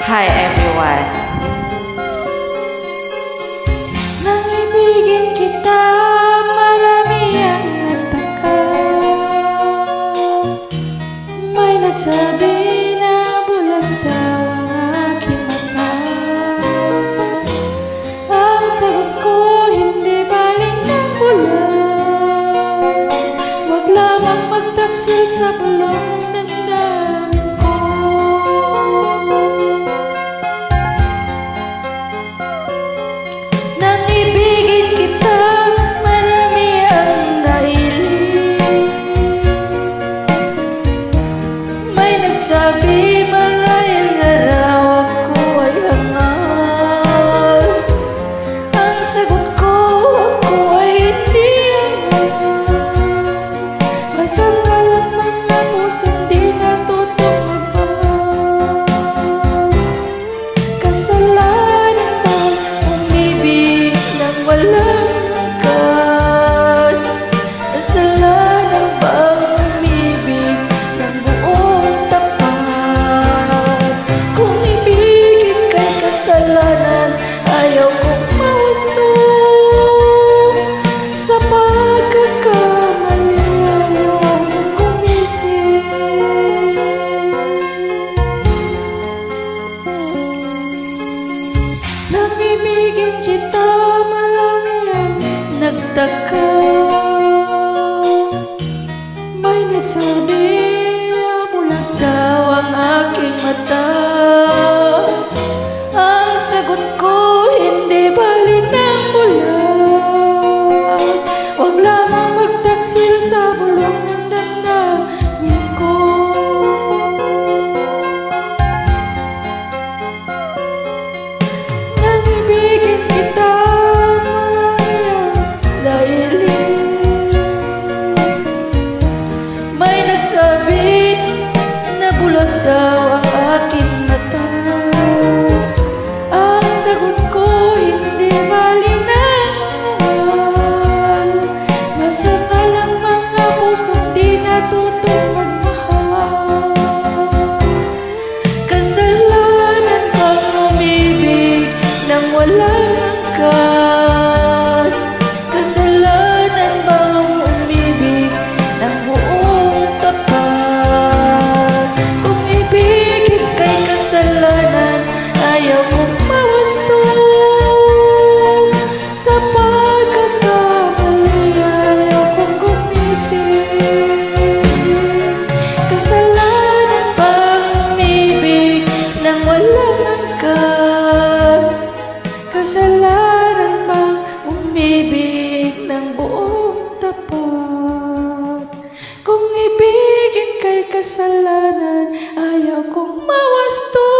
Hi everyone. Nang ibigin kita, marami ang nagtaka. May nagsabi na bulag daw ang aking mata. Ang sagot ko, hindi baling ng bulag. Huwag lamang magtaksil sa bulong ng damdamin ko. Nang ibigin kita, marami ang dahilan. May nagsabi marahil nga raw ako ay hangal. Ang sagot ko, ako ay hindi hangal. Masama lang mga pusong di natutong magmahal. Kasalanan ba umibig nang walang hanggan? Kasalanan ba umibig ng buong tapat? Kung ibigin kay kasalanan, ayaw kong mawasto. Sa pagkakamali, ayaw kong gumising. Nang ibigin kita, marami ang nagtaka. May nagsabi na bulag daw ang aking mata. Ang sagot ko, hindi bali ng bulag. Huwag lamang magtaksil sa bulong ng damdamin ko. Nang ibigin kita, marami ang dahilan. May nagsabi na bulag daw ang aking mata. Ang sagot ko, hindi bali ng mahal. Masama lang mga pusong di natutong magmahal. Kasalanan bang umibig nang walang hanggan? Kasalanan bang umibig ng buong tapat? Kung ibigin kay kasalanan, ayaw kong mawasto. Sa pagkakamali, ayaw kong gumising. Kasalanan bang umibig nang walang hanggan? Kasalanan bang umibig ng buong tapat? Kung ibigin kay kasalanan, ayaw kong mawasto.